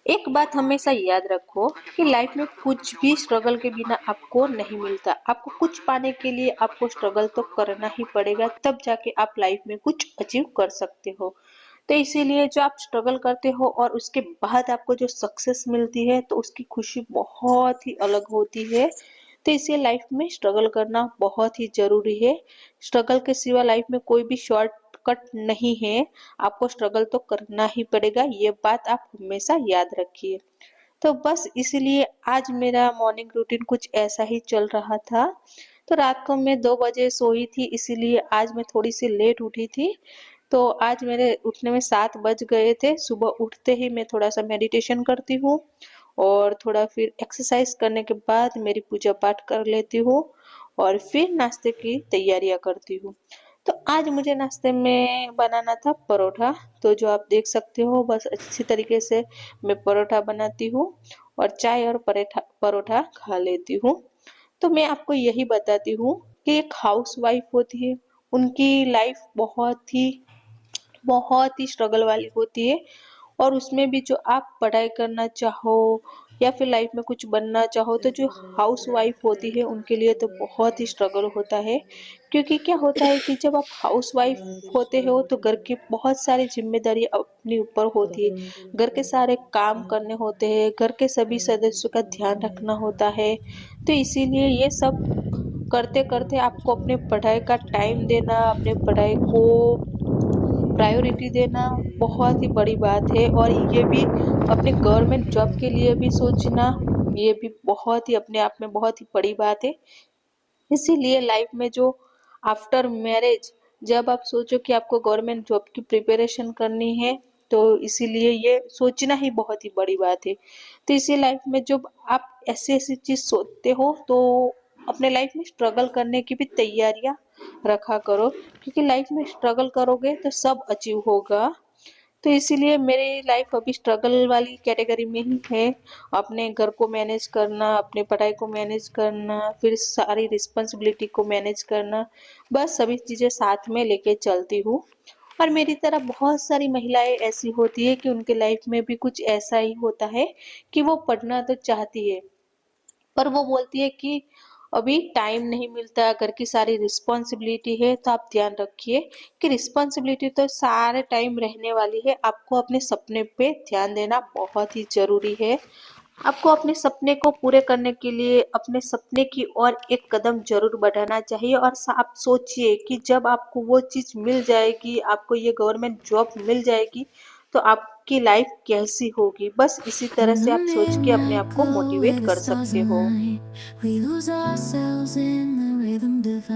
एक बात हमेशा याद रखो कि लाइफ में कुछ भी स्ट्रगल के बिना आपको नहीं मिलता। आपको कुछ पाने के लिए आपको स्ट्रगल तो करना ही पड़ेगा, तब जाके आप लाइफ में कुछ अचीव कर सकते हो। तो इसीलिए जो आप स्ट्रगल करते हो और उसके बाद आपको जो सक्सेस मिलती है तो उसकी खुशी बहुत ही अलग होती है। तो इसीलिए लाइफ में स्ट्रगल करना बहुत ही जरूरी है। स्ट्रगल के सिवा लाइफ में कोई भी शॉर्टकट नहीं है। आपको स्ट्रगल तो करना ही पड़ेगा, ये बात आप हमेशा याद रखिए। तो बस इसीलिए आज मेरा मॉर्निंग रूटीन कुछ ऐसा ही चल रहा था। तो रात को मैं 2 बजे सोई थी, इसीलिए आज मैं थोड़ी सी लेट उठी थी। तो आज मेरे उठने में 7 बज गए थे। सुबह उठते ही मैं थोड़ा सा मेडिटेशन करती हूँ और थोड़ा फिर एक्सरसाइज करने के बाद मेरी पूजा पाठ कर लेती हूँ और फिर नाश्ते की तैयारियां करती हूँ। तो आज मुझे नाश्ते में बनाना था परोठा। तो जो आप देख सकते हो बस अच्छी तरीके से मैं परोठा बनाती हूँ और चाय और परेठा परोठा खा लेती हूँ। तो मैं आपको यही बताती हूँ कि एक हाउस वाइफ होती है, उनकी लाइफ बहुत ही स्ट्रगल वाली होती है। और उसमें भी जो आप पढ़ाई करना चाहो या फिर लाइफ में कुछ बनना चाहो तो जो हाउस वाइफ होती है उनके लिए तो बहुत ही स्ट्रगल होता है। क्योंकि क्या होता है कि जब आप हाउस वाइफ होते हो तो घर की बहुत सारी जिम्मेदारी अपने ऊपर होती है। घर के सारे काम करने होते हैं, घर के सभी सदस्यों का ध्यान रखना होता है। तो इसीलिए ये सब करते करते आपको अपने पढ़ाई का टाइम देना, अपने पढ़ाई को प्रायोरिटी देना बहुत ही बड़ी बात है। और ये भी अपने गवर्नमेंट जॉब के लिए भी सोचना, ये भी बहुत ही अपने आप में बहुत ही बड़ी बात है। इसीलिए लाइफ में जो आफ्टर मैरिज जब आप सोचो कि आपको गवर्नमेंट जॉब की प्रिपरेशन करनी है तो इसीलिए ये सोचना ही बहुत ही बड़ी बात है। तो इसी लाइफ में जब आप ऐसी ऐसी चीज सोचते हो तो अपने लाइफ में स्ट्रगल करने की भी तैयारियां रखा करो, क्योंकि लाइफ में स्ट्रगल करोगे तो सब अचीव होगा। तो इसीलिए मेरी लाइफ अभी स्ट्रगल वाली कैटेगरी में ही है। अपने घर को मैनेज करना, अपने पढ़ाई को मैनेज करना, फिर सारी रिस्पॉन्सिबिलिटी को मैनेज करना, बस सभी चीजें साथ में लेके चलती हूँ। और मेरी तरह बहुत सारी महिलाएं ऐसी होती है कि उनके लाइफ में भी कुछ ऐसा ही होता है कि वो पढ़ना तो चाहती है पर वो बोलती है कि अभी टाइम नहीं मिलता, घर की सारी रिस्पॉन्सिबिलिटी है। तो आप ध्यान रखिए कि रिस्पॉन्सिबिलिटी तो सारे टाइम रहने वाली है, आपको अपने सपने पे ध्यान देना बहुत ही जरूरी है। आपको अपने सपने को पूरे करने के लिए अपने सपने की ओर एक कदम जरूर बढ़ाना चाहिए। और आप सोचिए कि जब आपको वो चीज मिल जाएगी, आपको ये गवर्नमेंट जॉब मिल जाएगी तो आपकी लाइफ कैसी होगी। बस इसी तरह When से the आप सोच के अपने midnight आप को glow मोटिवेट where the कर stars सकते हो। align, we lose ourselves in the rhythm divine.